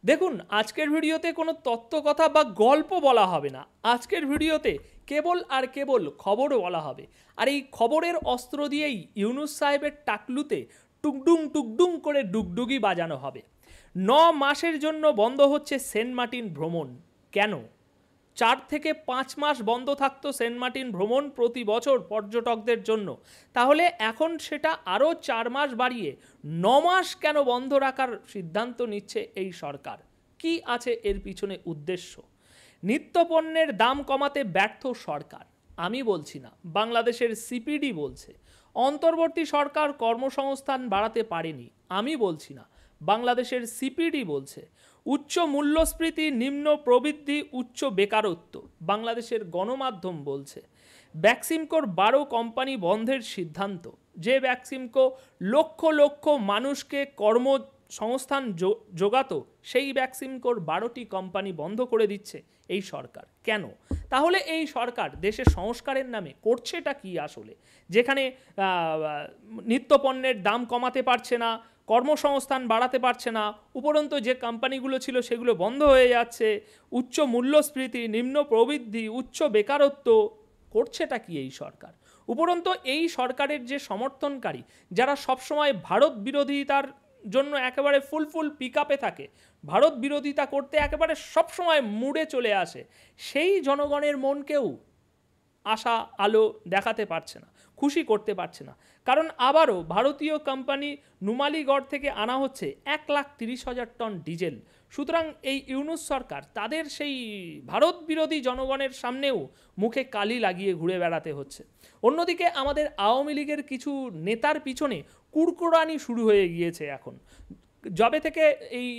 দেখুন, আজকের ভিডিওতে কোনো তত্ত্বকথা বা গল্প বলা হবে না। আজকের ভিডিওতে কেবল আর কেবল খবর বলা হবে। আর এই খবরের অস্ত্র দিয়েই ইউনূস সাহেবের টাকলুতে টুকডুং টুকডুং করে ডুগডুগি বাজানো হবে। 9 মাসের জন্য বন্ধ হচ্ছে সেন্ট মার্টিন ভ্রমণ। কেন? 4 থেকে 5 মাস বন্ধ থাকতো সেন্ট মার্টিন ভ্রমণ প্রতি বছর পর্যটকদের জন্য। তাহলে এখন সেটা আরও 4 মাস বাড়িয়ে 9 মাস কেন বন্ধ রাখার সিদ্ধান্ত নিচ্ছে এই সরকার? কি আছে এর পিছনে উদ্দেশ্য? নিত্যপণ্যের দাম কমাতে ব্যর্থ সরকার। আমি বলছি না, বাংলাদেশের সিপিডি বলছে। অন্তর্বর্তী সরকার কর্মসংস্থান বাড়াতে পারেনি। আমি বলছি না, বাংলাদেশের সিপিডি বলছে। উচ্চ মূল্যস্ফীতি, নিম্ন প্রবৃদ্ধি, উচ্চ বেকারত্ব, বাংলাদেশের গণমাধ্যম বলছে। ব্যাক্সিমকোর 12 কোম্পানি বন্ধের সিদ্ধান্ত, যে ব্যাক্সিমকো লক্ষ লক্ষ মানুষকে কর্মসংস্থান যোগাতো, সেই ব্যাক্সিমকোর 12টি কোম্পানি বন্ধ করে দিচ্ছে এই সরকার। কেন? তাহলে এই সরকার দেশের সংস্কারের নামে করছেটা কি আসলে? যেখানে নিত্যপণ্যের দাম কমাতে পারছে না, কর্মসংস্থান বাড়াতে পারছে না, উপরন্তু যে কোম্পানিগুলো ছিল সেগুলো বন্ধ হয়ে যাচ্ছে, উচ্চ মূল্যস্ফীতি, নিম্ন প্রবৃদ্ধি, উচ্চ বেকারত্ব, করছেটা কি এই সরকার? উপরন্তু এই সরকারের যে সমর্থনকারী, যারা সবসময় ভারত বিরোধিতার জন্য একেবারে ফুল পিক আপে থাকে, ভারত বিরোধিতা করতে একেবারে সবসময় মুডে চলে আসে, সেই জনগণের মনকেও আশা আলো দেখাতে পারছে না, খুশি করতে পারছে না। কারণ আবারও ভারতীয় কোম্পানি নুমালীগড় থেকে আনা হচ্ছে 1,30,000 টন ডিজেল। সুতরাং এই ইউনূস সরকার তাদের সেই ভারত বিরোধী জনগণের সামনেও মুখে কালি লাগিয়ে ঘুরে বেড়াতে হচ্ছে। অন্যদিকে আমাদের আওয়ামী লীগের কিছু নেতার পিছনে কুড়কুড়ানি শুরু হয়ে গিয়েছে এখন। যবে থেকে এই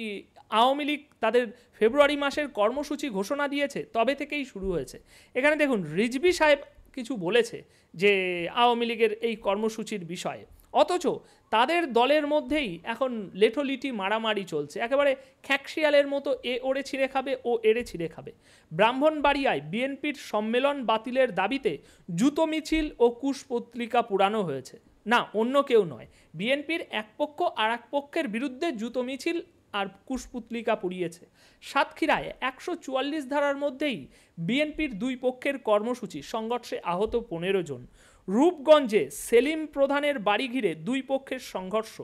আওয়ামী লীগ তাদের ফেব্রুয়ারি মাসের কর্মসূচি ঘোষণা দিয়েছে তবে থেকেই শুরু হয়েছে। এখানে দেখুন, রিজভী সাহেব কিছু বলেছে যে আওয়ামী লীগের এই কর্মসূচির বিষয়ে, অথচ তাদের দলের মধ্যেই এখন লেঠোলিটি মারামারি চলছে, একেবারে খ্যাকশিয়ালের মতো এ ওড়ে ছিঁড়ে খাবে ও এড়ে ছিঁড়ে খাবে। ব্রাহ্মণবাড়িয়ায় বিএনপির সম্মেলন বাতিলের দাবিতে জুতো মিছিল ও কুশপুতলিকা পুরানো হয়েছে। না, অন্য কেউ নয়, বিএনপির এক পক্ষ আর এক পক্ষের বিরুদ্ধে জুতো মিছিল আর কুশপুতলিকা পুড়িয়েছে। সাতক্ষীরায় 144 ধারার মধ্যেই বিএনপির দুই পক্ষের কর্মসূচি, সংঘর্ষে আহত 15 জন। রূপগঞ্জে সেলিম প্রধানের বাড়ি ঘিরে দুই পক্ষের সংঘর্ষ,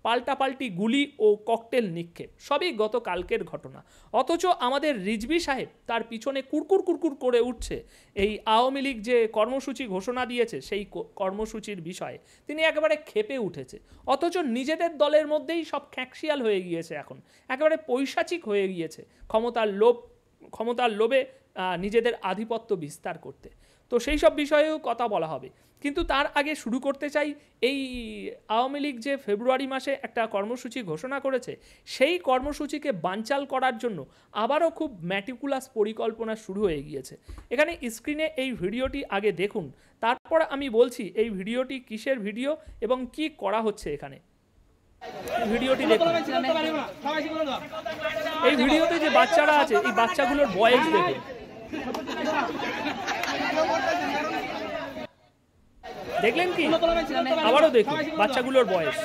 পাল্টাপাল্টি গুলি ও ককটেল নিক্ষেপ, সবই গতকালকের ঘটনা। অথচ আমাদের রিজভী সাহেব তার পিছনে কুরকুর করে উঠছে এই আওয়ামী লীগ যে কর্মসূচি ঘোষণা দিয়েছে সেই কর্মসূচির বিষয়ে তিনি একেবারে ক্ষেপে উঠেছে। অথচ নিজেদের দলের মধ্যেই সব খ্যাকশিয়াল হয়ে গিয়েছে, এখন একেবারে পৈশাচিক হয়ে গিয়েছে ক্ষমতার লোভে নিজেদের আধিপত্য বিস্তার করতে। তো সেই সব বিষয়েও কথা বলা হবে, কিন্তু তার আগে শুরু করতে চাই এই আওয়ামী লীগ যে ফেব্রুয়ারি মাসে একটা কর্মসূচি ঘোষণা করেছে, সেই কর্মসূচিকে বানচাল করার জন্য আবারও খুব ম্যাটিকুলাস পরিকল্পনা শুরু হয়ে গিয়েছে। এখানে স্ক্রিনে এই ভিডিওটি আগে দেখুন, তারপর আমি বলছি এই ভিডিওটি কিসের ভিডিও এবং কি করা হচ্ছে এখানে। ভিডিওটি দেখুন। এই ভিডিওতে যে বাচ্চারা আছে, এই বাচ্চাগুলোর বয়স দেখুন। দেখলেন কি? আবারও দেখুন বাচ্চাগুলোর বয়স।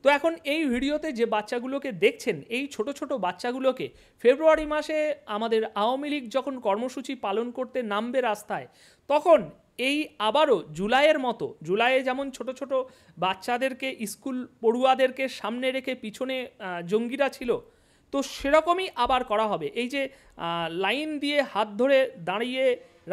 তো এখন এই ভিডিওতে যে বাচ্চাগুলোকে দেখছেন, এই ছোট ছোট বাচ্চাগুলোকে ফেব্রুয়ারি মাসে আমাদের আওয়ামী লীগ যখন কর্মসূচি পালন করতে নামবে রাস্তায়, তখন এই আবারও জুলাইয়ের মতো, জুলাইয়ে যেমন ছোট ছোট বাচ্চাদেরকে, স্কুল পড়ুয়াদেরকে সামনে রেখে পিছনে জঙ্গিরা ছিল, তো সেরকমই আবার করা হবে। এই যে লাইন দিয়ে হাত ধরে দাঁড়িয়ে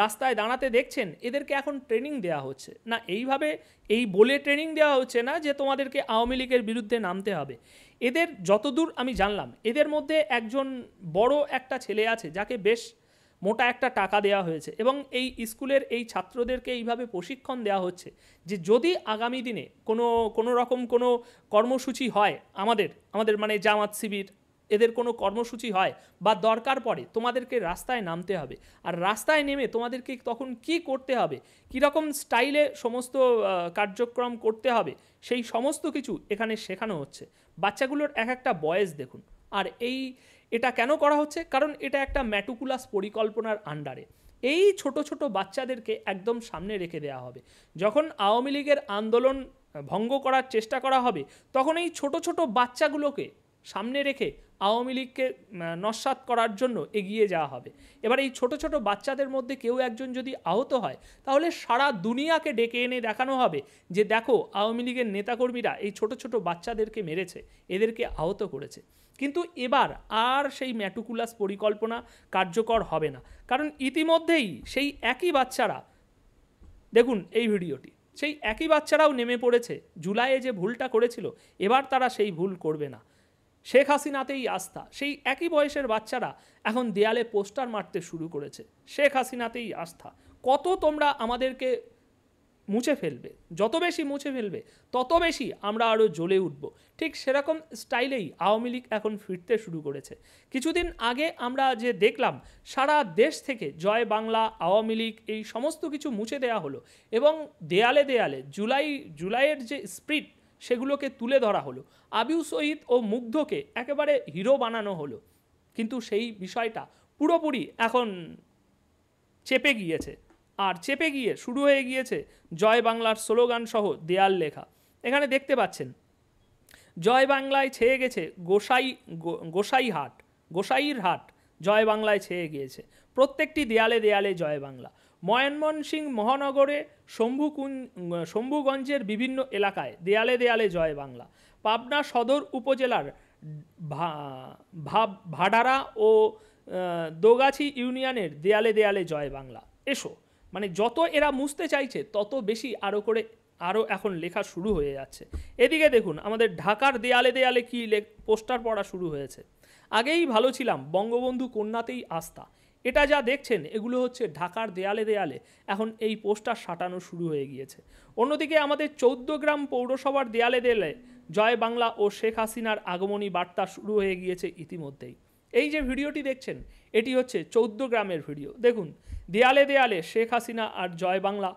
রাস্তায় দাঁড়াতে দেখছেন, এদেরকে এখন ট্রেনিং দেওয়া হচ্ছে না। এইভাবে এই বলে ট্রেনিং দেওয়া হচ্ছে না যে তোমাদেরকে আওয়ামী লীগের বিরুদ্ধে নামতে হবে। এদের যতদূর আমি জানলাম, এদের মধ্যে একজন বড় একটা ছেলে আছে যাকে বেশ মোটা একটা টাকা দেওয়া হয়েছে, এবং এই স্কুলের এই ছাত্রদেরকে এইভাবে প্রশিক্ষণ দেওয়া হচ্ছে যে যদি আগামী দিনে কোনো রকম কোনো কর্মসূচি হয়, আমাদের মানে জামাত শিবির এদের কোনো কর্মসূচি হয় বা দরকার পড়ে, তোমাদেরকে রাস্তায় নামতে হবে। আর রাস্তায় নেমে তোমাদেরকে তখন কি করতে হবে, কীরকম স্টাইলে সমস্ত কার্যক্রম করতে হবে, সেই সমস্ত কিছু এখানে শেখানো হচ্ছে। বাচ্চাগুলোর এক একটা বয়স দেখুন। আর এটা কেন করা হচ্ছে? কারণ এটা একটা ম্যাটিকুলাস পরিকল্পনার আন্ডারে এই ছোট ছোট বাচ্চাদেরকে একদম সামনে রেখে দেওয়া হবে। যখন আওয়ামী লীগের আন্দোলন ভঙ্গ করার চেষ্টা করা হবে, তখন এই ছোট ছোট বাচ্চাগুলোকে সামনে রেখে আওয়ামী লীগকে নস্যাৎ করার জন্য এগিয়ে যাওয়া হবে। এবার এই ছোট ছোট বাচ্চাদের মধ্যে কেউ একজন যদি আহত হয়, তাহলে সারা দুনিয়াকে ডেকে এনে দেখানো হবে যে দেখো আওয়ামী লীগের নেতাকর্মীরা এই ছোট ছোট বাচ্চাদেরকে মেরেছে, এদেরকে আহত করেছে। কিন্তু এবার আর সেই ম্যাটুকুলাস পরিকল্পনা কার্যকর হবে না, কারণ ইতিমধ্যেই সেই একই বাচ্চারা, দেখুন এই ভিডিওটি, সেই একই বাচ্চারাও নেমে পড়েছে। জুলাইয়ে যে ভুলটা করেছিল এবার তারা সেই ভুল করবে না। শেখ হাসিনাতেই আস্থা, সেই একই বয়সের বাচ্চারা এখন দেয়ালে পোস্টার মারতে শুরু করেছে, শেখ হাসিনাতেই আস্থা। কত তোমরা আমাদেরকে মুছে ফেলবে, যত বেশি মুছে ফেলবে তত বেশি আমরা আরও জ্বলে উঠব। ঠিক সেরকম স্টাইলেই আওয়ামী লীগ এখন ফিরতে শুরু করেছে। কিছুদিন আগে আমরা যে দেখলাম সারা দেশ থেকে জয় বাংলা, আওয়ামী লীগ এই সমস্ত কিছু মুছে দেওয়া হলো এবং দেয়ালে দেয়ালে জুলাইয়ের যে স্পিরিট সেগুলোকে তুলে ধরা হলো। আবিউ শহীদ ও মুগ্ধকে একেবারে হিরো বানানো হলো, কিন্তু সেই বিষয়টা পুরোপুরি এখন চেপে গিয়েছে। আর চেপে গিয়ে শুরু হয়ে গিয়েছে জয় বাংলার স্লোগান সহ দেয়াল লেখা। এখানে দেখতে পাচ্ছেন জয় বাংলায় ছেয়ে গেছে গোসাইর হাট জয় বাংলায় ছেয়ে গিয়েছে। প্রত্যেকটি দেয়ালে দেয়ালে জয় বাংলা। ময়মনসিংহ মহানগরে শম্ভুগঞ্জের বিভিন্ন এলাকায় দেয়ালে দেয়ালে জয় বাংলা। পাবনা সদর উপজেলার ভাডারা ও দোগাছি ইউনিয়নের দেয়ালে দেয়ালে জয় বাংলা। এসো, মানে যত এরা মুছতে চাইছে তত বেশি আরও এখন লেখা শুরু হয়ে যাচ্ছে। এদিকে দেখুন আমাদের ঢাকার দেয়ালে দেয়ালে কি পোস্টার পড়া শুরু হয়েছে। আগেই ভালো ছিলাম, বঙ্গবন্ধু কন্যাতেই আস্থা। এটা যা দেখছেন এগুলো হচ্ছে ঢাকার দেয়ালে দেয়ালে এখন এই পোস্টার সাঁটানো শুরু হয়ে গিয়েছে। অন্যদিকে আমাদের 14 গ্রাম পৌরসভার দেয়ালে দেয়ালে জয় বাংলা ও শেখ হাসিনার আগমনী বার্তা শুরু হয়ে গিয়েছে ইতিমধ্যেই। এই যে ভিডিওটি দেখছেন এটি হচ্ছে 14 গ্রামের ভিডিও। দেখুন দেয়ালে দেয়ালে শেখ হাসিনা আর জয় বাংলা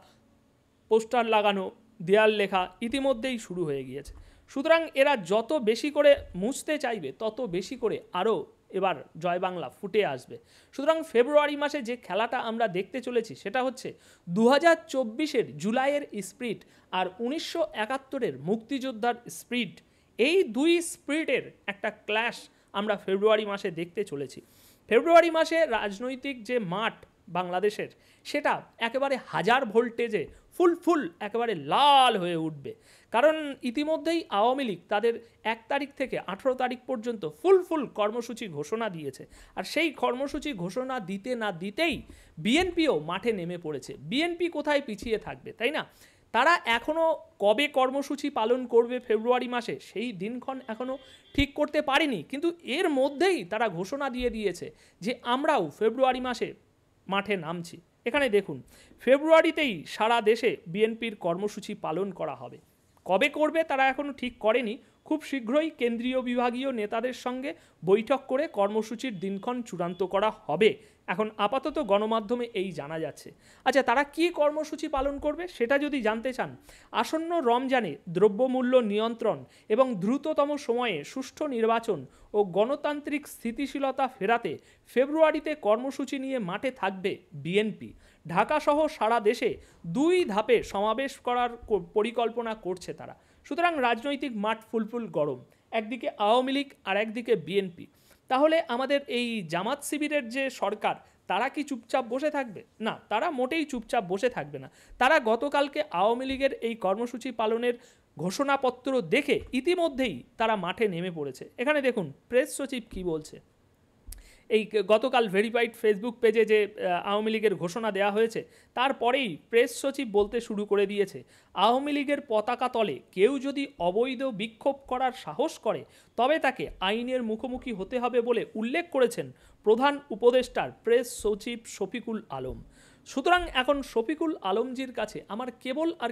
পোস্টার লাগানো, দেয়াল লেখা ইতিমধ্যেই শুরু হয়ে গিয়েছে। সুতরাং এরা যত বেশি করে মুছতে চাইবে তত বেশি করে আরও এবার জয় বাংলা ফুটে আসবে। সুতরাং ফেব্রুয়ারি মাসে যে খেলাটা আমরা দেখতে চলেছি সেটা হচ্ছে 2024-এর জুলাইয়ের স্পিরিট আর 1971-এর মুক্তিযোদ্ধার স্পিরিট, এই দুই স্পিরিটের একটা ক্ল্যাশ আমরা ফেব্রুয়ারি মাসে দেখতে চলেছি। ফেব্রুয়ারি মাসে রাজনৈতিক যে মাঠ বাংলাদেশের সেটা একেবারে 1000 ভোল্টেজে ফুল একেবারে লাল হয়ে উঠবে। কারণ ইতিমধ্যেই আওয়ামী লীগ তাদের 1 তারিখ থেকে 18 তারিখ পর্যন্ত ফুল কর্মসূচি ঘোষণা দিয়েছে। আর সেই কর্মসূচি ঘোষণা দিতে না দিতেই বিএনপিও মাঠে নেমে পড়েছে। বিএনপি কোথায় পিছিয়ে থাকবে, তাই না? তারা এখনও কবে কর্মসূচি পালন করবে ফেব্রুয়ারি মাসে সেই দিনক্ষণ এখনও ঠিক করতে পারেনি, কিন্তু এর মধ্যেই তারা ঘোষণা দিয়ে দিয়েছে যে আমরাও ফেব্রুয়ারি মাসে মাঠে নামছি। এখানে দেখুন ফেব্রুয়ারিতেই সারা দেশে বিএনপির কর্মসূচি পালন করা হবে। কবে করবে তারা এখনও ঠিক করেনি। খুব শীঘ্রই কেন্দ্রীয় বিভাগীয় নেতাদের সঙ্গে বৈঠক করে কর্মসূচির দিনক্ষণ চূড়ান্ত করা হবে। এখন আপাতত গণমাধ্যমে এই জানা যাচ্ছে। আচ্ছা, তারা কি কর্মসূচি পালন করবে সেটা যদি জানতে চান, আসন্ন রমজানে দ্রব্যমূল্য নিয়ন্ত্রণ এবং দ্রুততম সময়ে সুষ্ঠু নির্বাচন ও গণতান্ত্রিক স্থিতিশীলতা ফেরাতে ফেব্রুয়ারিতে কর্মসূচি নিয়ে মাঠে থাকবে বিএনপি। ঢাকাসহ সারা দেশে 2 ধাপে সমাবেশ করার পরিকল্পনা করছে তারা। সুতরাং রাজনৈতিক মাঠ ফুল গরম, একদিকে আওয়ামী লীগ আর একদিকে বিএনপি। তাহলে আমাদের এই জামাত শিবিরের যে সরকার তারা কি চুপচাপ বসে থাকবে? না, তারা মোটেই চুপচাপ বসে থাকবে না। তারা গতকালকে আওয়ামী লীগের এই কর্মসূচি পালনের ঘোষণাপত্র দেখে ইতিমধ্যেই তারা মাঠে নেমে পড়েছে। এখানে দেখুন প্রেস সচিব কি বলছে। এই গতকাল ভেরিফাইড ফেসবুক পেজে যে আওয়ামী লীগের ঘোষণা দেওয়া হয়েছে তারপরেই প্রেস সচিব বলতে শুরু করে দিয়েছে, আওয়ামী লীগের পতাকা তলে কেউ যদি অবৈধ বিক্ষোভ করার সাহস করে তবে তাকে আইনের মুখোমুখি হতে হবে বলে উল্লেখ করেছেন প্রধান উপদেষ্টার প্রেস সচিব শফিকুল আলম। সুতরাং এখন শফিকুল আলমজির কাছে আমার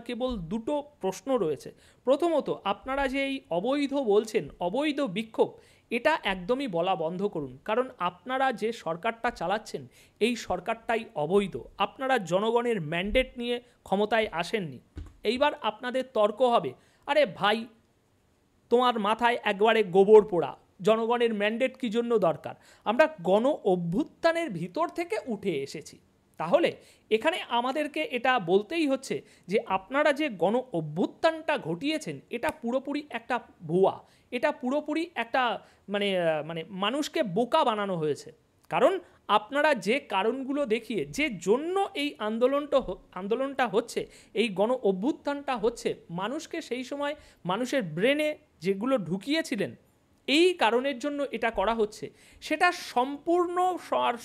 কেবল দুটো প্রশ্ন রয়েছে। প্রথমত, আপনারা যে এই অবৈধ বলছেন, অবৈধ বিক্ষোভ, এটা একদমই বলা বন্ধ করুন। কারণ আপনারা যে সরকারটা চালাচ্ছেন এই সরকারটাই অবৈধ। আপনারা জনগণের ম্যান্ডেট নিয়ে ক্ষমতায় আসেননি। এইবার আপনাদের তর্ক হবে, আরে ভাই তোমার মাথায় একবারে গোবর পোড়া, জনগণের ম্যান্ডেট কী জন্য দরকার? আমরা গণ অভ্যুত্থানের ভিতর থেকে উঠে এসেছি। তাহলে এখানে আমাদেরকে এটা বলতেই হচ্ছে যে আপনারা যে গণ অভ্যুত্থানটা ঘটিয়েছেন এটা পুরোপুরি একটা ভুয়া, এটা পুরোপুরি একটা মানে মানে মানুষকে বোকা বানানো হয়েছে। কারণ আপনারা যে কারণগুলো দেখিয়ে যে জন্য এই আন্দোলনটা হচ্ছে, এই গণ অভ্যুত্থানটা হচ্ছে, মানুষকে সেই সময় মানুষের ব্রেনে যেগুলো ঢুকিয়েছিলেন এই কারণের জন্য এটা করা হচ্ছে, সেটা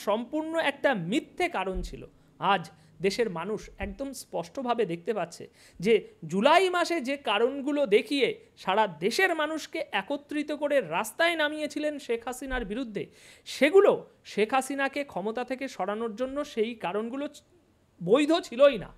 সম্পূর্ণ একটা মিথ্যে কারণ ছিল। আজ দেশের মানুষ একদম স্পষ্টভাবে দেখতে পাচ্ছে যে জুলাই মাসে যে কারণগুলো দেখিয়ে সারা দেশের মানুষকে একত্রিত করে রাস্তায় নামিয়েছিলেন শেখ হাসিনার বিরুদ্ধে, সেগুলো শেখ হাসিনাকে ক্ষমতা থেকে সরানোর জন্য সেই কারণগুলো বৈধ ছিলই না।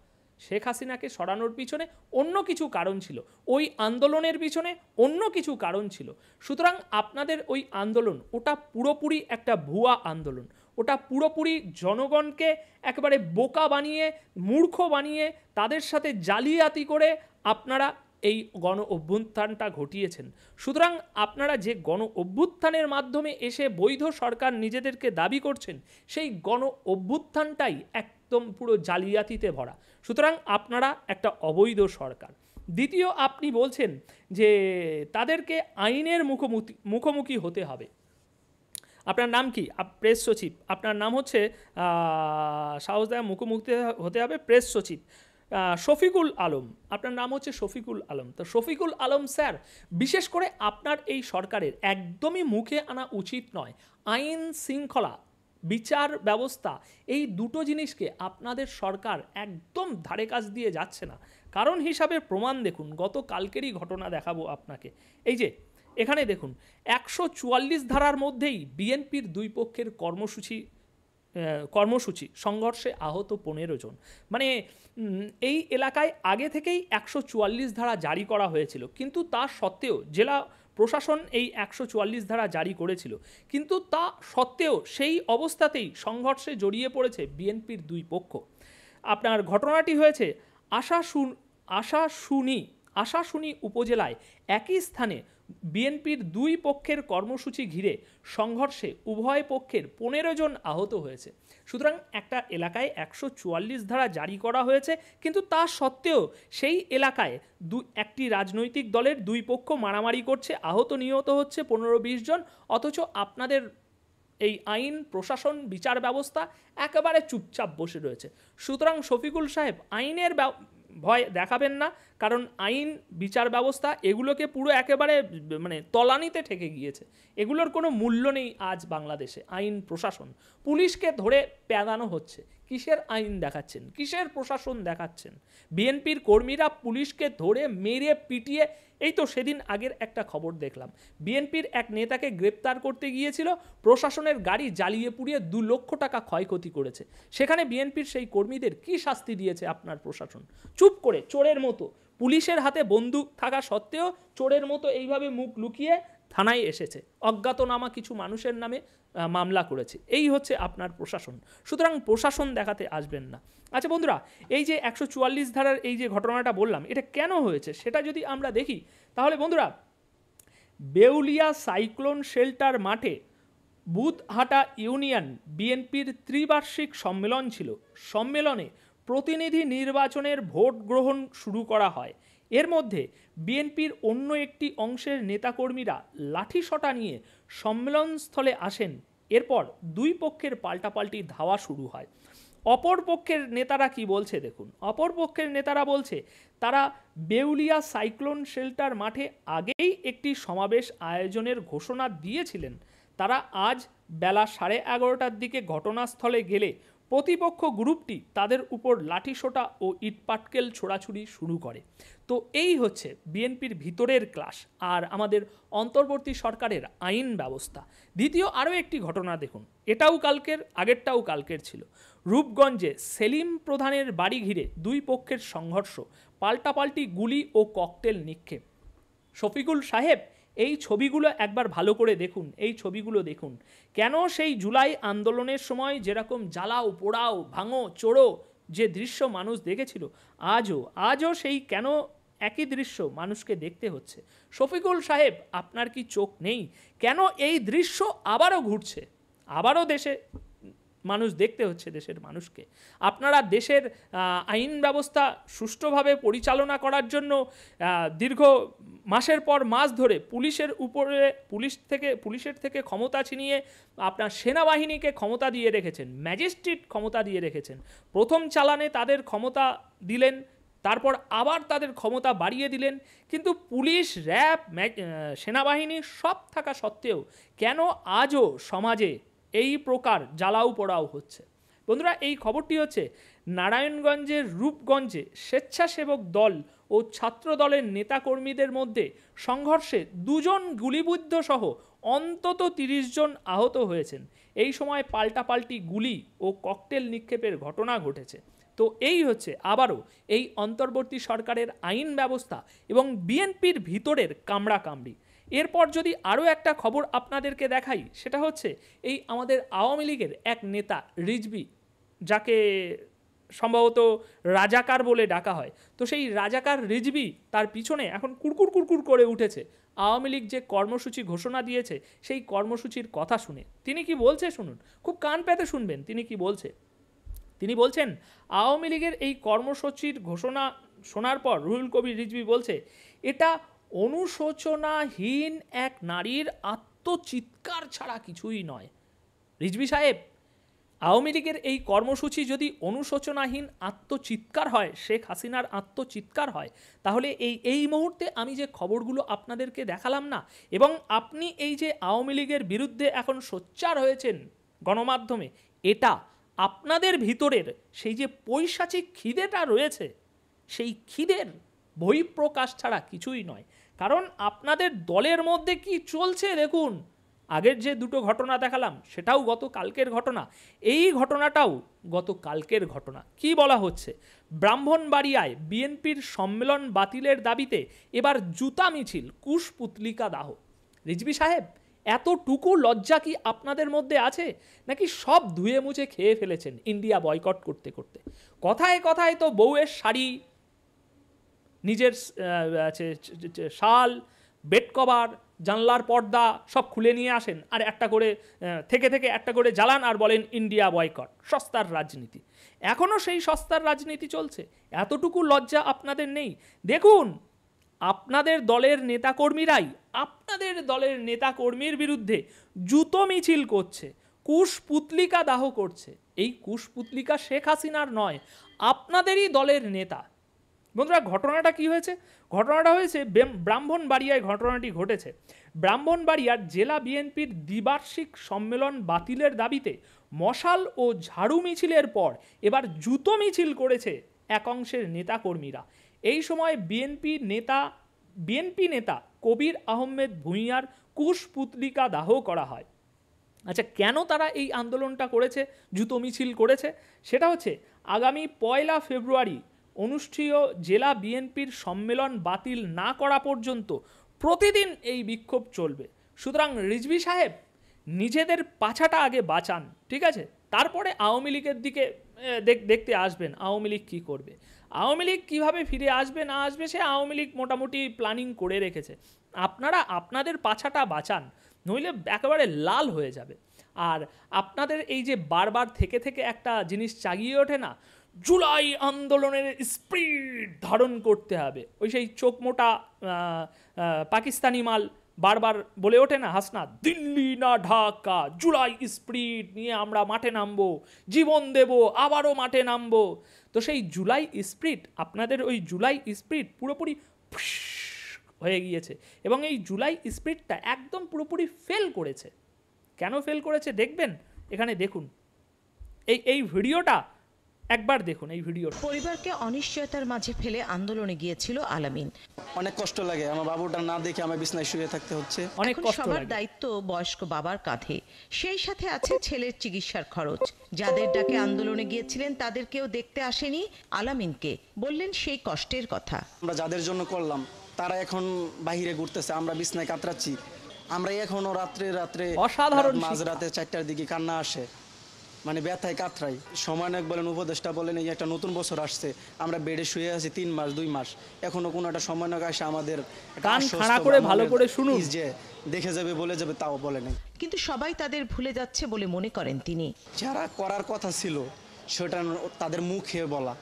শেখ হাসিনাকে সরানোর পিছনে অন্য কিছু কারণ ছিল, ওই আন্দোলনের পিছনে অন্য কিছু কারণ ছিল। সুতরাং আপনাদের ওই আন্দোলন ওটা পুরোপুরি একটা ভুয়া আন্দোলন, ওটা পুরোপুরি জনগণকে একেবারে বোকা বানিয়ে, মূর্খ বানিয়ে, তাদের সাথে জালিয়াতি করে আপনারা এই গণ অভ্যুত্থানটা ঘটিয়েছেন। সুতরাং আপনারা যে গণ অভ্যুত্থানের মাধ্যমে এসে বৈধ সরকার নিজেদেরকে দাবি করছেন, সেই গণ অভ্যুত্থানটাই একদম পুরো জালিয়াতিতে ভরা। সুতরাং আপনারা একটা অবৈধ সরকার। দ্বিতীয়, আপনি বলছেন যে তাদেরকে আইনের মুখোমুখি হতে হবে। আপনার নাম কি? প্রেস সচিব, আপনার নাম হচ্ছে সাহসদায় মুখোমুখি হতে হবে প্রেস সচিব শফিকুল আলম, আপনার নাম হচ্ছে শফিকুল আলম। তো শফিকুল আলম স্যার, বিশেষ করে আপনার এই সরকারের একদমই মুখে আনা উচিত নয় আইন শৃঙ্খলা, বিচার ব্যবস্থা, এই দুটো জিনিসকে আপনাদের সরকার একদম ধারে কাছ দিয়ে যাচ্ছে না। কারণ হিসাবে প্রমাণ দেখুন, গত কালকেরই ঘটনা দেখাবো আপনাকে। এই যে এখানে দেখুন, 144 ধারার মধ্যেই বিএনপির দুই পক্ষের কর্মসূচি সংঘর্ষে আহত 15 জন। মানে এই এলাকায় আগে থেকেই 144 ধারা জারি করা হয়েছিল, কিন্তু তা সত্ত্বেও জেলা প্রশাসন এই 144 ধারা জারি করেছিল, কিন্তু তা সত্ত্বেও সেই অবস্থাতেই সংঘর্ষে জড়িয়ে পড়েছে বিএনপির দুই পক্ষ। আপনার ঘটনাটি হয়েছে আশাশুনি উপজেলায় একই স্থানে বিএনপির দুই পক্ষের কর্মসূচি ঘিরে সংঘর্ষে উভয় পক্ষের 15 জন আহত হয়েছে। সুতরাং একটা এলাকায় 144 ধারা জারি করা হয়েছে, কিন্তু তা সত্ত্বেও সেই এলাকায় একটি রাজনৈতিক দলের দুই পক্ষ মারামারি করছে, আহত নিহত হচ্ছে 15-20 জন, অথচ আপনাদের এই আইন প্রশাসন বিচার ব্যবস্থা একেবারে চুপচাপ বসে রয়েছে। সুতরাং শফিকুল সাহেব, আইনের ভয় দেখাবেন না, কারণ আইন বিচার ব্যবস্থা এগুলোকে পুরো একেবারে মানে তলানিতে ঠেকে গিয়েছে, এগুলোর কোনো মূল্য নেই আজ বাংলাদেশে। আইন প্রশাসন, পুলিশকে ধরে প্যাদানো হচ্ছে, কিসের আইন দেখাচ্ছেন, কিসের প্রশাসন দেখাচ্ছেন? বিএনপির কর্মীরা পুলিশকে ধরে মেরে পিটিয়ে, এই তো সেদিন আগের একটা খবর দেখলাম, বিএনপির এক নেতাকে গ্রেপ্তার করতে গিয়েছিল, প্রশাসনের গাড়ি জ্বালিয়ে পুড়িয়ে 2 লক্ষ টাকা ক্ষয়ক্ষতি করেছে। সেখানে বিএনপির সেই কর্মীদের কি শাস্তি দিয়েছে আপনার প্রশাসন? চুপ করে চোরের মতো, পুলিশের হাতে বন্দুক থাকা সত্ত্বেও চোরের মতো এইভাবে মুখ লুকিয়ে থানায় এসেছে, অজ্ঞাতনামা কিছু মানুষের নামে মামলা করেছে। এই হচ্ছে আপনার প্রশাসন। সুতরাং প্রশাসন দেখাতে আসবেন না। আচ্ছা বন্ধুরা, এই যে 144 ধারার এই যে ঘটনাটা বললাম, এটা কেন হয়েছে সেটা যদি আমরা দেখি, তাহলে বন্ধুরা, বেউলিয়া সাইক্লোন শেল্টার মাঠে বুধহাটা ইউনিয়ন বিএনপির ত্রিবার্ষিক সম্মেলন ছিল। সম্মেলনে প্রতিনিধি নির্বাচনের ভোট গ্রহণ শুরু করা হয়। এর মধ্যে বিএনপির অন্য একটি অংশের নেতাকর্মীরা লাঠিসোঁটা নিয়ে সম্মেলনস্থলে আসেন। এরপর দুই পক্ষের পাল্টাপাল্টি ধাওয়া শুরু হয়। অপর পক্ষের নেতারা কি বলছে দেখুন, অপর পক্ষের নেতারা বলছে তারা বেউলিয়া সাইক্লোন শেল্টার মাঠে আগেই একটি সমাবেশ আয়োজনের ঘোষণা দিয়েছিলেন। তারা আজ বেলা 11:30টার দিকে ঘটনাস্থলে গেলে প্রতিপক্ষ গ্রুপটি তাদের উপর লাঠিসোঁটা ও ইটপাটকেল ছোড়াছুড়ি শুরু করে। তো এই হচ্ছে বিএনপির ভিতরের ক্লাস আর আমাদের অন্তর্বর্তী সরকারের আইন ব্যবস্থা। দ্বিতীয় আরও একটি ঘটনা দেখুন, এটাও কালকের, আগেরটাও কালকের ছিল। রূপগঞ্জে সেলিম প্রধানের বাড়ি ঘিরে দুই পক্ষের সংঘর্ষ, পাল্টাপাল্টি গুলি ও ককটেল নিক্ষেপ। শফিকুল সাহেব, এই ছবিগুলো একবার ভালো করে দেখুন, এই ছবিগুলো দেখুন। কেন সেই জুলাই আন্দোলনের সময় যেরকম জ্বালাও পোড়াও ভাঙো চোরো যে দৃশ্য মানুষ দেখেছিল, আজও সেই কেন একই দৃশ্য মানুষকে দেখতে হচ্ছে? শফিকুল সাহেব, আপনার কি চোখ নেই? কেন এই দৃশ্য আবারও ঘুরছে, আবারও দেশে মানুষ দেখতে হচ্ছে দেশের মানুষকে। আপনারা দেশের আইন ব্যবস্থা সুষ্ঠুভাবে পরিচালনা করার জন্য দীর্ঘ মাসের পর মাস ধরে পুলিশের থেকে ক্ষমতা ছিনিয়ে আপনার সেনাবাহিনীকে ক্ষমতা দিয়ে রেখেছেন, ম্যাজিস্ট্রেট ক্ষমতা দিয়ে রেখেছেন। প্রথম চালানে তাদের ক্ষমতা দিলেন, তারপর আবার তাদের ক্ষমতা বাড়িয়ে দিলেন, কিন্তু পুলিশ, র্যাব, সেনাবাহিনী সব থাকা সত্ত্বেও কেন আজও সমাজে এই প্রকার জ্বালাও পোড়াও হচ্ছে? বন্ধুরা, এই খবরটি হচ্ছে নারায়ণগঞ্জের রূপগঞ্জে স্বেচ্ছাসেবক দল ও ছাত্র দলের নেতাকর্মীদের মধ্যে সংঘর্ষে 2 জন গুলিবিদ্ধ সহ অন্তত 30 জন আহত হয়েছেন। এই সময় পাল্টাপাল্টি গুলি ও ককটেল নিক্ষেপের ঘটনা ঘটেছে। তো এই হচ্ছে আবারও এই অন্তর্বর্তী সরকারের আইন ব্যবস্থা এবং বিএনপির ভিতরের কামড়াকামড়ি। এরপর যদি আরও একটা খবর আপনাদেরকে দেখাই, সেটা হচ্ছে এই আমাদের আওয়ামী লীগের এক নেতা রিজভী, যাকে সম্ভবত রাজাকার বলে ডাকা হয়। তো সেই রাজাকার রিজভী, তার পিছনে এখন কুরকুর করে উঠেছে আওয়ামী লীগ যে কর্মসূচি ঘোষণা দিয়েছে সেই কর্মসূচির কথা শুনে। তিনি কি বলছে শুনুন, খুব কান পেতে শুনবেন তিনি কি বলছে। তিনি বলছেন, আওয়ামী লীগের এই কর্মসূচির ঘোষণা শোনার পর রুহুল কবির রিজভী বলছে, এটা অনুশোচনাহীন এক নারীর আত্মচিৎকার ছাড়া কিছুই নয়। রিজভী সাহেব, আওয়ামী লীগের এই কর্মসূচি যদি অনুশোচনাহীন আত্মচিৎকার হয়, শেখ হাসিনার আত্মচিৎকার হয়, তাহলে এই মুহূর্তে আমি যে খবরগুলো আপনাদেরকে দেখালাম না, এবং আপনি এই যে আওয়ামী লীগের বিরুদ্ধে এখন সোচ্চার হয়েছেন গণমাধ্যমে, এটা আপনাদের ভিতরের সেই যে পৈশাচিক খিদেটা রয়েছে, সেই খিদের বহিঃপ্রকাশ ছাড়া কিছুই নয়। কারণ আপনাদের দলের মধ্যে কি চলছে দেখুন। আগের যে 2টো ঘটনা দেখালাম সেটাও গতকালকের ঘটনা, এই ঘটনাটাও গতকালকের ঘটনা। কি বলা হচ্ছে, ব্রাহ্মণবাড়িয়ায় বিএনপির সম্মেলন বাতিলের দাবিতে এবার জুতা মিছিল, কুশপুতলিকা দাহ। রিজভী সাহেব, এতটুকু লজ্জা কি আপনাদের মধ্যে আছে, নাকি সব ধুয়ে মুছে খেয়ে ফেলেছেন ইন্ডিয়া বয়কট করতে করতে? কথায় কথায় তো বউয়ের শাড়ি, নিজের শাল, বেড কভার, জানলার পর্দা সব খুলে নিয়ে আসেন, আর একটা করে থেকে একটা করে জ্বালান আর বলেন ইন্ডিয়া বয়কট, সস্তার রাজনীতি। এখনও সেই সস্তার রাজনীতি চলছে। এতটুকু লজ্জা আপনাদের নেই? দেখুন, আপনাদের দলের নেতাকর্মীরাই আপনাদের দলের নেতাকর্মীর বিরুদ্ধে জুতো মিছিল করছে, কুশপুতলিকা দাহ করছে। এই কুশপুতলিকা শেখ হাসিনার নয়, আপনাদেরই দলের নেতা। বন্ধুরা, ঘটনাটা কি হয়েছে? ঘটনাটা হয়েছে ব্রাহ্মণবাড়িয়ায় ঘটনাটি ঘটেছে। ব্রাহ্মণবাড়িয়ার জেলা বিএনপির দ্বিবার্ষিক সম্মেলন বাতিলের দাবিতে মশাল ও ঝাড়ু মিছিলের পর এবার জুতো মিছিল করেছে এক অংশের নেতাকর্মীরা। এই সময় বিএনপি নেতা কবির আহমেদ ভূঁইয়ার কুশপুতলিকা দাহ করা হয়। আচ্ছা, কেন তারা এই আন্দোলনটা করেছে, জুতো মিছিল করেছে? সেটা হচ্ছে আগামী 1 ফেব্রুয়ারি অনুষ্ঠেয় জেলা বিএনপির সম্মেলন বাতিল না করা পর্যন্ত প্রতিদিন এই বিক্ষোভ চলবে। সুতরাং রিজভী সাহেব, নিজেদের পাছাটা আগে বাঁচান, ঠিক আছে? তারপরে আওয়ামী লীগের দিকে দেখতে আসবেন আওয়ামী লীগ কী করবে। আওয়ামী লীগ কীভাবে ফিরে আসবে না আসবে সে আওয়ামী লীগ মোটামুটি প্ল্যানিং করে রেখেছে। আপনারা আপনাদের পাছাটা বাঁচান, নইলে একেবারে লাল হয়ে যাবে। আর আপনাদের এই যে বারবার থেকে একটা জিনিস জাগিয়ে ওঠে না, জুলাই আন্দোলনের স্পিরিট ধারণ করতে হবে, ওই সেই চোখ মোটা পাকিস্তানি মাল বারবার বলে ওঠে না হাসনাত, দিল্লি না ঢাকা, জুলাই স্পিরিট নিয়ে আমরা মাঠে নামবো, জীবন দেব, আবারও মাঠে নামবো। তো সেই জুলাই স্পিরিট, আপনাদের ওই জুলাই স্পিরিট পুরোপুরি হয়ে গিয়েছে, এবং এই জুলাই স্পিরিটটা একদম পুরোপুরি ফেল করেছে। কেন ফেল করেছে দেখবেন, এখানে দেখুন এই ভিডিওটা একবার দেখুন। এই ভিডিও পরিবারকে অনিশ্চয়তার মাঝে ফেলে আন্দোলনে গিয়েছিল আলামিন। অনেক কষ্ট লাগে, আমার বাবুটা না দেখে আমার বিছনায় শুয়ে থাকতে হচ্ছে। অনেক কষ্ট লাগে। সবার দায়িত্ব বয়স্ক বাবার কাঁধে, সেই সাথে আছে ছেলের চিকিৎসার খরচ। যাদের ডাকে আন্দোলনে গিয়েছিলেন তাদের কেউ দেখতে আসেনি আলামিনকে, বললেন সেই কষ্টের কথা। আমরা যাদের জন্য করলাম তারা এখন বাইরে ঘুরতেছে, আমরা বিছনায় কাতরাচ্ছি। আমরা এখনো রাত্রে অসাধারণ মাঝরাতে 4টার দিকে কান্না আসে, মানে ব্যথায় কাতরাই। সমন্বয়ক বলেন, উপদেষ্টা বলেন, এই একটা নতুন বছর আসছে, আমরা বেডে শুয়ে আছি 3 মাস 2 মাস, এখনো কোনো একটা সমন্বয়ক আসে আমাদের একটা কান আশ্বস্ত খাড়া বা করে ভালো মনের করে শুনুন। যে দেখে যাবে বলে যাবে তাও বলে নাই। কিন্তু সবাই তাদের ভুলে যাচ্ছে বলে মনে করেন তিনি। যারা করার কথা ছিল সেটা তাদের মুখে বলা,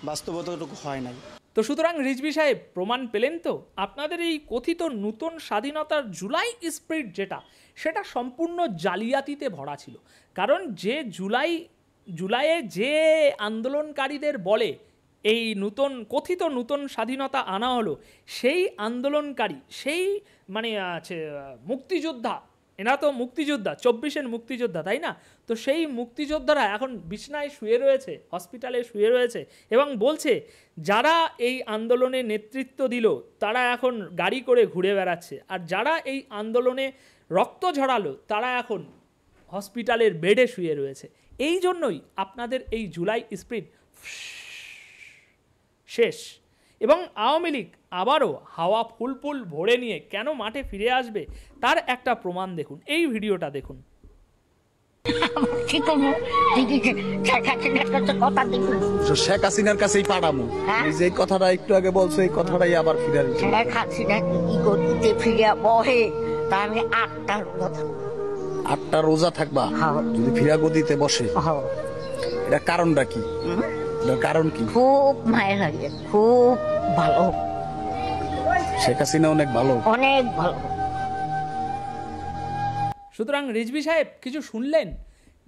বাস্তবতাটুকু হয় নাই। তো সুতরাং রিজভী সাহেব প্রমাণ পেলেন তো আপনাদের এই কথিত নূতন স্বাধীনতার জুলাই স্পিরিট যেটা, সেটা সম্পূর্ণ জালিয়াতিতে ভরা ছিল। কারণ যে জুলাইয়ে যে আন্দোলনকারীদের বলে এই কথিত নূতন স্বাধীনতা আনা হলো, সেই আন্দোলনকারী, সেই মানে আছে মুক্তিযোদ্ধা, এরা তো মুক্তিযোদ্ধা, 24-এর মুক্তিযোদ্ধা, তাই না? তো সেই মুক্তিযোদ্ধারা এখন বিছনায় শুয়ে রয়েছে, হসপিটালে শুয়ে রয়েছে, এবং বলছে যারা এই আন্দোলনে নেতৃত্ব দিল তারা এখন গাড়ি করে ঘুরে বেড়াচ্ছে, আর যারা এই আন্দোলনে রক্ত ঝরালো তারা এখন হসপিটালের বেডে শুয়ে রয়েছে। এই জন্যই আপনাদের এই জুলাই স্পিরিট শেষ। এবং আওয়ামী লীগ আবারও হাওয়া ফুল ভরে নিয়ে কেন মাঠে ফিরে আসবে তার একটা প্রমাণ দেখুন, এই ভিডিওটা দেখুন। শেখ হাসিনার কাছেই পাঠাবো, এই যে কথাটা একটু আগে বলছো, এই কথাটাই আবার ফিরে আসবে। শেখ হাসিনা কি করতে ফিরিয়া বহে, তা আমি 8টা রোজা থাকবো। 8টা রোজা থাকবা হ্যাঁ। যদি ফিরা গদিতে বসে? হ্যাঁ। এটা কারণটা কি? এটার কারণ কি? খুব মায়া লাগে, খুব ভালো, শেখ হাসিনা অনেক ভালো, অনেক ভালো। সুতরাং রিজভী সাহেব কিছু শুনলেন?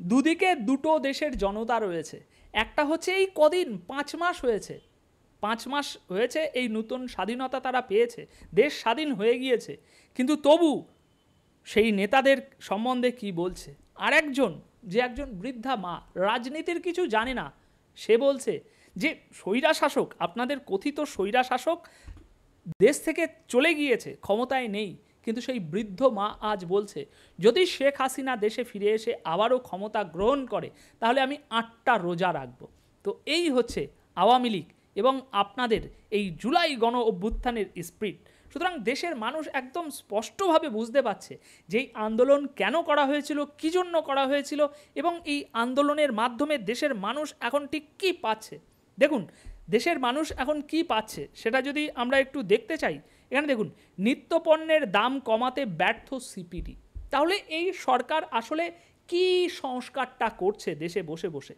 দুদিকে দুটো দেশের জনতা রয়েছে। একটা হচ্ছে এই কদিন 5 মাস হয়েছে, 5 মাস হয়েছে এই নতুন স্বাধীনতা তারা পেয়েছে, দেশ স্বাধীন হয়ে গিয়েছে, কিন্তু তবু সেই নেতাদের সম্বন্ধে কি বলছে। আর একজন, যে একজন বৃদ্ধা মা, রাজনীতির কিছু জানে না, সে বলছে যে স্বৈরাশাসক, আপনাদের কথিত স্বৈরাশাসক দেশ থেকে চলে গিয়েছে, ক্ষমতায় নেই, কিন্তু সেই বৃদ্ধ মা আজ বলছে যদি শেখ হাসিনা দেশে ফিরে এসে আবারও ক্ষমতা গ্রহণ করে তাহলে আমি 8টা রোজা রাখব। তো এই হচ্ছে আওয়ামী লীগ এবং আপনাদের এই জুলাই গণ অভ্যুত্থানের স্পিরিট। সুতরাং দেশের মানুষ একদম স্পষ্টভাবে বুঝতে পারছে যে এই আন্দোলন কেন করা হয়েছিল, কী জন্য করা হয়েছিল, এবং এই আন্দোলনের মাধ্যমে দেশের মানুষ এখন ঠিক কী পাচ্ছে। দেখুন দেশের মানুষ এখন কি পাচ্ছে সেটা যদি আমরা একটু দেখতে চাই, এখানে দেখুন, নিত্যপণ্যের দাম কমাতে ব্যর্থ সিপিডি। তাহলে এই সরকার আসলে কি সংস্কারটা করছে দেশে বসে বসে?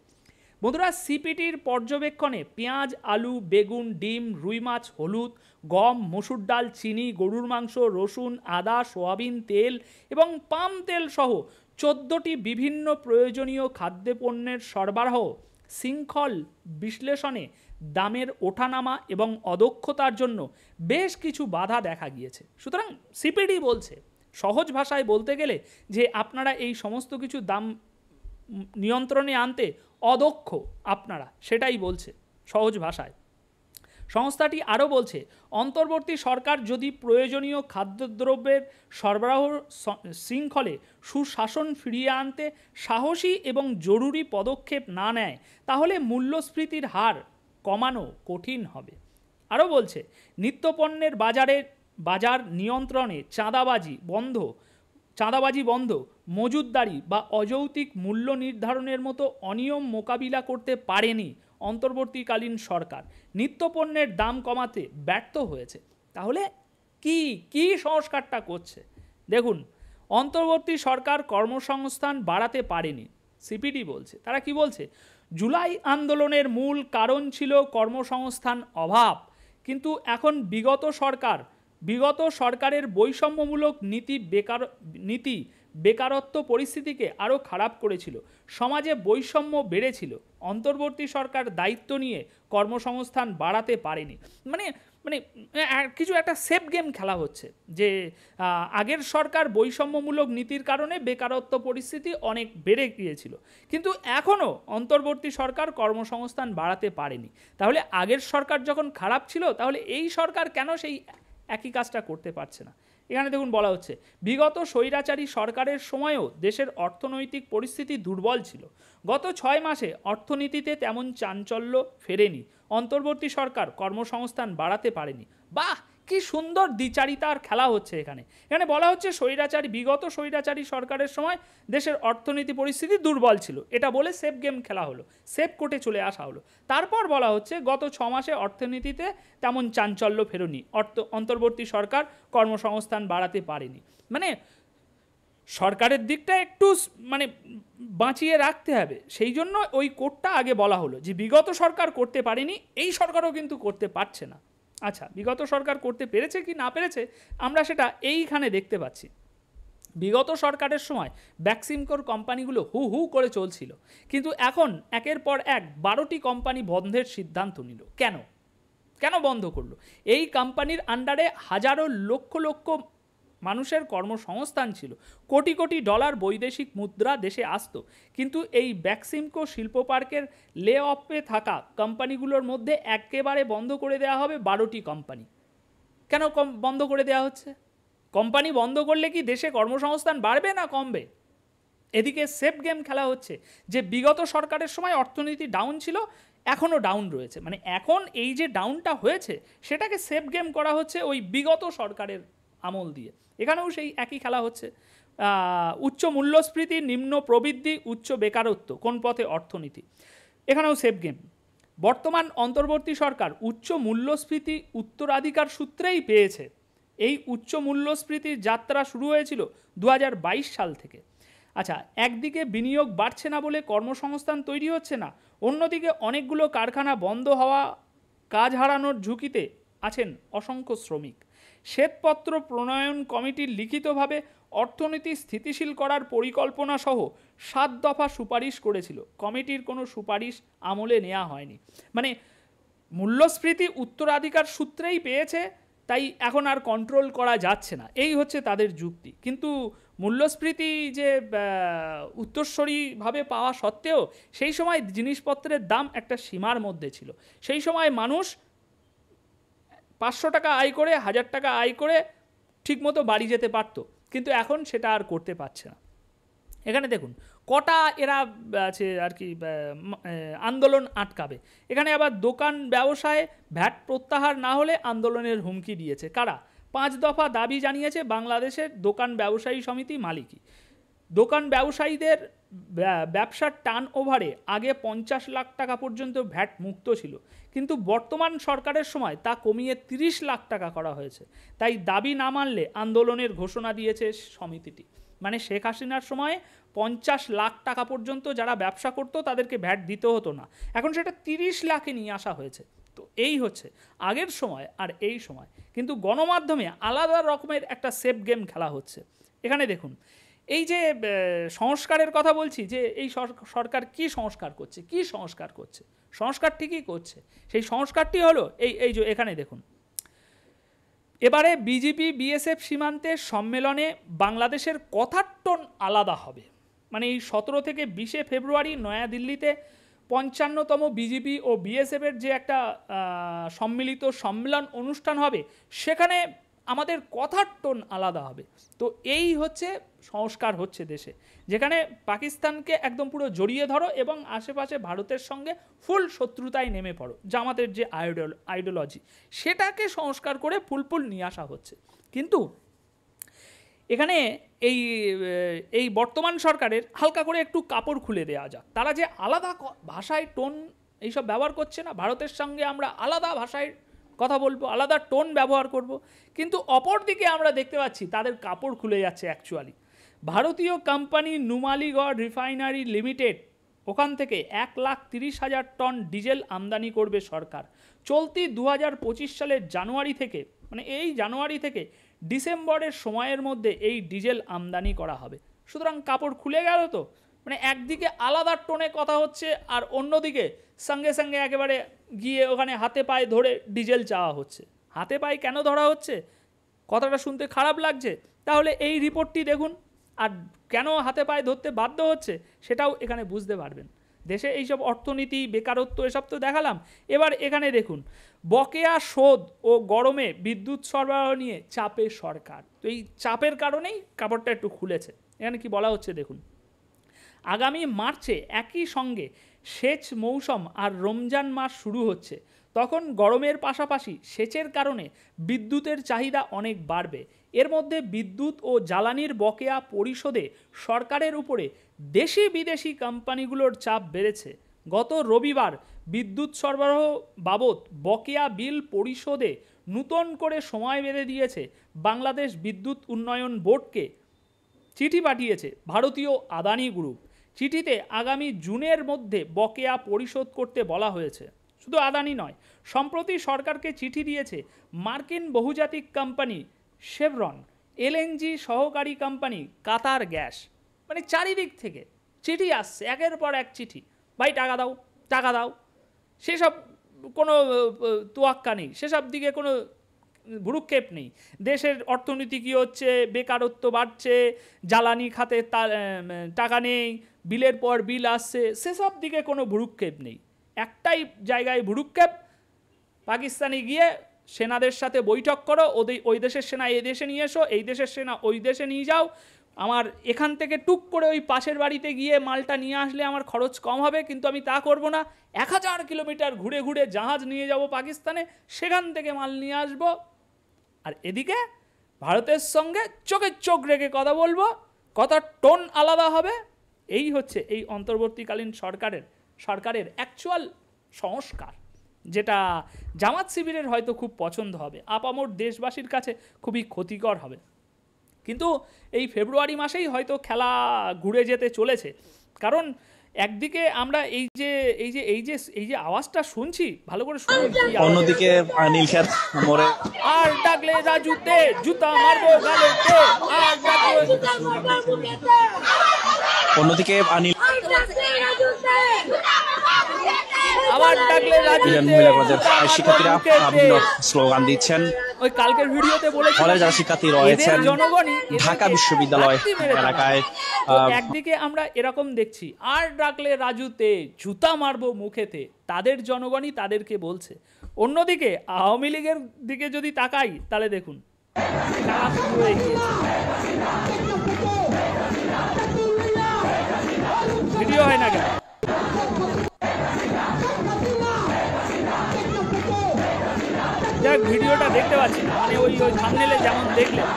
বন্ধুরা, সিপিটির পর্যবেক্ষণে পেঁয়াজ, আলু, বেগুন, ডিম, রুই মাছ, হলুদ, গম, মসুর ডাল, চিনি, গরুর মাংস, রসুন, আদা, সোয়াবিন তেল এবং পাম তেল সহ 14টি বিভিন্ন প্রয়োজনীয় খাদ্যপণ্যের সরবরাহ শৃঙ্খল বিশ্লেষণে দামের ওঠানামা এবং অদক্ষতার জন্য বেশ কিছু বাধা দেখা গিয়েছে। সুতরাং সিপিডি বলছে, সহজ ভাষায় বলতে গেলে, যে আপনারা এই সমস্ত কিছু দাম নিয়ন্ত্রণে আনতে অদক্ষ আপনারা, সেটাই বলছে সহজ ভাষায়। সংস্থাটি আরও বলছে অন্তর্বর্তী সরকার যদি প্রয়োজনীয় খাদ্যদ্রব্যের সরবরাহ শৃঙ্খলে সুশাসন ফিরিয়ে আনতে সাহসী এবং জরুরি পদক্ষেপ না নেয় তাহলে মূল্যস্ফীতির হার কমানো কঠিন হবে। আরও বলছে নিত্যপণ্যের বাজার নিয়ন্ত্রণে চাঁদাবাজি বন্ধ, মজুতদারি বা অযৌক্তিক মূল্য নির্ধারণের মতো অনিয়ম মোকাবিলা করতে পারেনি অন্তর্বর্তীকালীন সরকার, নিত্যপণ্যের দাম কমাতে ব্যর্থ হয়েছে। তাহলে কি সংস্কারটা করছে দেখুন, অন্তর্বর্তী সরকার কর্মসংস্থান বাড়াতে পারেনি, সিপিডি বলছে। তারা কি বলছে? জুলাই আন্দোলনের মূল কারণ ছিল কর্মসংস্থান অভাব, কিন্তু এখন বিগত সরকারের বৈষম্যমূলক নীতি বেকারত্ব পরিস্থিতিকে আরও খারাপ করেছিল, সমাজে বৈষম্য বেড়েছিল। অন্তর্বর্তী সরকার দায়িত্ব নিয়ে কর্মসংস্থান বাড়াতে পারেনি। মানে কিছু একটা সেফ গেম খেলা হচ্ছে, যে আগের সরকার বৈষম্যমূলক নীতির কারণে বেকারত্ব পরিস্থিতি অনেক বেড়ে গিয়েছিল, কিন্তু এখনও অন্তর্বর্তী সরকার কর্মসংস্থান বাড়াতে পারেনি। তাহলে আগের সরকার যখন খারাপ ছিল, তাহলে এই সরকার কেন সেই একই কাজটা করতে পারছে না? এখানে দেখুন বলা হচ্ছে বিগত স্বৈরাচারী সরকারের সময়ও দেশের অর্থনৈতিক পরিস্থিতি দুর্বল ছিল। গত 6 মাসে অর্থনীতিতে তেমন চাঞ্চল্য ফেরেনি, অন্তর্বর্তী সরকার কর্মসংস্থান বাড়াতে পারেনি। বাহ, কি সুন্দর দ্বিচারিতার খেলা হচ্ছে এখানে। এখানে বলা হচ্ছে বিগত স্বৈরাচারী সরকারের সময় দেশের অর্থনীতি পরিস্থিতি দুর্বল ছিল, এটা বলে সেফ গেম খেলা হলো, সেফ কোর্টে চলে আসা হলো। তারপর বলা হচ্ছে গত 6 মাসে অর্থনীতিতে তেমন চাঞ্চল্য ফেরেনি, অন্তর্বর্তী সরকার কর্মসংস্থান বাড়াতে পারেনি। মানে সরকারের দিকটা একটু মানে বাঁচিয়ে রাখতে হবে, সেই জন্য ওই কোর্টটা আগে বলা হলো যে বিগত সরকার করতে পারেনি, এই সরকারও কিন্তু করতে পারছে না। আচ্ছা, বিগত সরকার করতে পেরেছে কি না পেরেছে আমরা সেটা এইখানে দেখতে পাচ্ছি। বিগত সরকারের সময় ব্যাক্সিমকোর কোম্পানিগুলো হু হু করে চলছিল, কিন্তু এখন একের পর এক 12টি কোম্পানি বন্ধের সিদ্ধান্ত নিল। কেন বন্ধ করলো? এই কোম্পানির আন্ডারে হাজারো লক্ষ লক্ষ মানুষের কর্মসংস্থান ছিল, কোটি কোটি ডলার বৈদেশিক মুদ্রা দেশে আসতো, কিন্তু এই ব্যাক্সিমকো শিল্প পার্কের লে অফে থাকা কোম্পানিগুলোর মধ্যে একেবারে বন্ধ করে দেওয়া হবে 12টি কোম্পানি। কেন বন্ধ করে দেওয়া হচ্ছে? কোম্পানি বন্ধ করলে কি দেশে কর্মসংস্থান বাড়বে না কমবে? এদিকে সেফ গেম খেলা হচ্ছে যে বিগত সরকারের সময় অর্থনীতি ডাউন ছিল, এখনও ডাউন রয়েছে, মানে এখন এই যে ডাউনটা হয়েছে সেটাকে সেফ গেম করা হচ্ছে ওই বিগত সরকারের আমল দিয়ে। এখানেও সেই একই খেলা হচ্ছে। উচ্চ মূল্যস্ফীতি, নিম্ন প্রবৃদ্ধি, উচ্চ বেকারত্ব, কোন পথে অর্থনীতি, এখানেও সেফ গেম। বর্তমান অন্তর্বর্তী সরকার উচ্চ মূল্যস্ফীতি উত্তরাধিকার সূত্রেই পেয়েছে। এই উচ্চ মূল্যস্ফীতির যাত্রা শুরু হয়েছিল 2022 সাল থেকে। আচ্ছা, একদিকে বিনিয়োগ বাড়ছে না বলে কর্মসংস্থান তৈরি হচ্ছে না, অন্যদিকে অনেকগুলো কারখানা বন্ধ হওয়া, কাজ হারানোর ঝুঁকিতে আছেন অসংখ্য শ্রমিক। শ্বেতপত্র প্রণয়ন কমিটির লিখিতভাবে অর্থনীতি স্থিতিশীল করার পরিকল্পনা সহ 7 দফা সুপারিশ করেছিল, কমিটির কোনো সুপারিশ আমলে নেওয়া হয়নি। মানে মূল্যস্ফীতি উত্তরাধিকার সূত্রেই পেয়েছে, তাই এখন আর কন্ট্রোল করা যাচ্ছে না, এই হচ্ছে তাদের যুক্তি। কিন্তু মূল্যস্ফীতি যে উত্তরস্বরীভাবে পাওয়া সত্ত্বেও সেই সময় জিনিসপত্রের দাম একটা সীমার মধ্যে ছিল। সেই সময় মানুষ 500 টাকা আয় করে, 1000 টাকা আয় করে ঠিকমতো বাড়ি যেতে পারতো, কিন্তু এখন সেটা আর করতে পারছে না। এখানে দেখুন কটা এরা আছে আর কি আন্দোলন আটকাবে। এখানে আবার দোকান ব্যবসায় ভ্যাট প্রত্যাহার না হলে আন্দোলনের হুমকি দিয়েছে কারা? 5 দফা দাবি জানিয়েছে বাংলাদেশের দোকান ব্যবসায়ী সমিতি মালিকি। দোকান ব্যবসায়ীদের ব্যবসার টার্ন ওভারে আগে 50 লাখ টাকা পর্যন্ত ভ্যাট মুক্ত ছিল, কিন্তু বর্তমান সরকারের সময় তা কমিয়ে 30 লাখ টাকা করা হয়েছে। তাই দাবি না মানলে আন্দোলনের ঘোষণা দিয়েছে সমিতিটি। মানে শেখ হাসিনার সময় 50 লাখ টাকা পর্যন্ত যারা ব্যবসা করতো তাদেরকে ভ্যাট দিতে হতো না, এখন সেটা 30 লাখে নিয়ে আসা হয়েছে। তো এই হচ্ছে আগের সময় আর এই সময়, কিন্তু গণমাধ্যমে আলাদা রকমের একটা সেফ গেম খেলা হচ্ছে। এখানে দেখুন এই যে সংস্কারের কথা বলছি, যে এই সরকার কি সংস্কার করছে, সংস্কার ঠিকই করছে। সেই সংস্কারটি হলো এই যে এখানে দেখুন, এবারে বিজেপি বিএসএফ সীমান্তের সম্মেলনে বাংলাদেশের কথার টোন আলাদা হবে। মানে এই 17 থেকে 20 ফেব্রুয়ারি নয়াদিল্লিতে 55তম বিজেপি ও বিএসএফের যে একটা সম্মিলিত সম্মেলন অনুষ্ঠান হবে, সেখানে আমাদের কথার টোন আলাদা হবে। তো এই হচ্ছে সংস্কার হচ্ছে দেশে, যেখানে পাকিস্তানকে একদম পুরো জড়িয়ে ধরো এবং আশেপাশে ভারতের সঙ্গে ফুল শত্রুতায় নেমে পড়ো, জামাতের যে আইডিওলজি সেটাকে সংস্কার করে ফুল নিয়ে আসা হচ্ছে। কিন্তু এখানে এই বর্তমান সরকারের হালকা করে একটু কাপড় খুলে দেওয়া যাক। তারা যে আলাদা ভাষায় টোন এইসব ব্যবহার করছে না, ভারতের সঙ্গে আমরা আলাদা ভাষায় কথা বলবো, আলাদা টোন ব্যবহার করব, কিন্তু অপরদিকে আমরা দেখতে পাচ্ছি তাদের কাপড় খুলে যাচ্ছে অ্যাকচুয়ালি। ভারতীয় কোম্পানি নুমালীগড় রিফাইনারি লিমিটেড, ওখান থেকে 1,30,000 টন ডিজেল আমদানি করবে সরকার। চলতি 2025 সালের জানুয়ারি থেকে, মানে এই জানুয়ারি থেকে ডিসেম্বরের সময়ের মধ্যে এই ডিজেল আমদানি করা হবে। সুতরাং কাপড় খুলে গেল তো, মানে একদিকে আলাদা টোনে কথা হচ্ছে আর অন্যদিকে সঙ্গে সঙ্গে একেবারে গিয়ে ওখানে হাতে পায়ে ধরে ডিজেল চাওয়া হচ্ছে। হাতে পায়ে কেন ধরা হচ্ছে? কথাটা শুনতে খারাপ লাগছে, তাহলে এই রিপোর্টটি দেখুন, আর কেন হাতে পায়ে ধরতে বাধ্য হচ্ছে সেটাও এখানে বুঝতে পারবেন। দেশে এইসব অর্থনীতি, বেকারত্ব এসব তো দেখালাম, এবার এখানে দেখুন বকেয়া শোধ ও গরমে বিদ্যুৎ সরবরাহ নিয়ে চাপে সরকার। তো এই চাপের কারণেই কাপড়টা একটু খুলেছে। এখানে কি বলা হচ্ছে দেখুন, আগামী মার্চে একই সঙ্গে সেচ মৌসুম আর রমজান মাস শুরু হচ্ছে, তখন গরমের পাশাপাশি সেচের কারণে বিদ্যুতের চাহিদা অনেক বাড়বে। এর মধ্যে বিদ্যুৎ ও জ্বালানির বকেয়া পরিশোধে সরকারের উপরে দেশি বিদেশি কোম্পানিগুলোর চাপ বেড়েছে। গত রবিবার বিদ্যুৎ সরবরাহ বাবদ বকেয়া বিল পরিশোধে নূতন করে সময় বেঁধে দিয়েছে বাংলাদেশ বিদ্যুৎ উন্নয়ন বোর্ডকে চিঠি পাঠিয়েছে ভারতীয় আদানি গ্রুপ। চিঠিতে আগামী জুনের মধ্যে বকেয়া পরিশোধ করতে বলা হয়েছে। শুধু আদানি নয়, সম্প্রতি সরকারকে চিঠি দিয়েছে মার্কিন বহুজাতিক কোম্পানি শেভরন, এলএনজি সহকারী কোম্পানি কাতার গ্যাস। মানে চারিদিক থেকে চিঠি আসছে, একের পর এক চিঠি, ভাই টাকা দাও টাকা দাও। সেসব কোনো তোয়াক্কা নেই, সেসব দিকে কোনো ভ্রুক্ষেপ নেই। দেশের অর্থনীতি কী হচ্ছে, বেকারত্ব বাড়ছে, জ্বালানি খাতে টাকা নেই, বিলের পর বিল আসছে, সেসব দিকে কোনো ভ্রুক্ষেপ নেই। একটাই জায়গায় ভ্রুক্ষেপ, পাকিস্তানে গিয়ে সেনাদের সাথে বৈঠক করো, ওই দেশের সেনা এই দেশে নিয়ে এসো, এই দেশের সেনা ওই দেশে নিয়ে যাও। আমার এখান থেকে টুক করে ওই পাশের বাড়িতে গিয়ে মালটা নিয়ে আসলে আমার খরচ কম হবে, কিন্তু আমি তা করব না। 1000 কিলোমিটার ঘুরে ঘুরে জাহাজ নিয়ে যাব পাকিস্তানে, সেখান থেকে মাল নিয়ে আসব। আর এদিকে ভারতের সঙ্গে চোখে চোখ রেখে কথা বলবো, কথার টোন আলাদা হবে। এই হচ্ছে এই অন্তর্বর্তীকালীন সরকারের অ্যাকচুয়াল সংস্কার, যেটা জামাত শিবিরের হয়তো খুব পছন্দ হবে, আপামর দেশবাসীর কাছে খুবই ক্ষতিকর হবে। কিন্তু এই ফেব্রুয়ারি মাসেই হয়তো খেলা ঘুরে যেতে চলেছে। কারণ একদিকে আমরা এই যে আওয়াজটা শুনছি, ভালো করে শুনুন। অন্যদিকে নীলক্ষেত মোড়ে আর ডাকলে রাজুতে জুতা মারবো গালেতে, আর ডাকলে অন্যদিকে আবার ডাকলে রাজুতে মহিলা কলেজের শিক্ষার্থীরা বিভিন্ন স্লোগান দিচ্ছেন। ওই কালকের ভিডিওতে বলেছি কলেজ যারা শিক্ষার্থী রয়েছেন জনগণই ঢাকা বিশ্ববিদ্যালয় এলাকায়, একদিকে আমরা এরকম দেখছি, আর ডাকলে রাজুতে জুতা মারবো মুখেতে, তাদের জনগণই তাদেরকে বলছে। অন্যদিকে আওয়ামী লীগের দিকে যদি তাকাই, তাহলে দেখুন ভিডিও হয় না কেন? যাক, ভিডিওটা দেখতে পাচ্ছি না, মানে ওই থাম্বনেলে যেমন দেখলেন।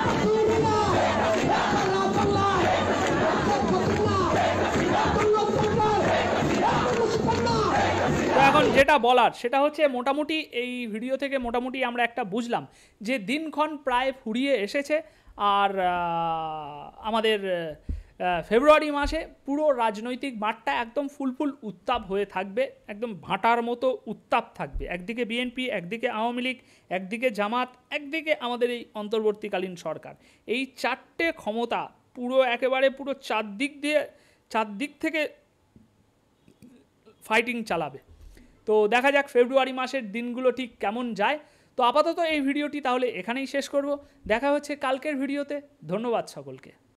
তো এখন যেটা বলার সেটা হচ্ছে, মোটামুটি এই ভিডিও থেকে মোটামুটি আমরা একটা বুঝলাম যে দিনক্ষণ প্রায় ফুরিয়ে এসেছে। আর আমাদের ফেব্রুয়ারি মাসে পুরো রাজনৈতিক মাঠটা একদম ফুল উত্তাপ হয়ে থাকবে, একদম ভাটার মতো উত্তাপ থাকবে। একদিকে বিএনপি, একদিকে আওয়ামী লীগ, একদিকে জামাত, একদিকে আমাদের এই অন্তর্বর্তীকালীন সরকার। এই চারটে ক্ষমতা পুরো চারদিক থেকে ফাইটিং চালাবে। তো দেখা যাক ফেব্রুয়ারি মাসের দিনগুলো ঠিক কেমন যায়। তো আপাতত এই ভিডিওটি তাহলে এখানেই শেষ করব। দেখা হচ্ছে কালকের ভিডিওতে। ধন্যবাদ সকলকে।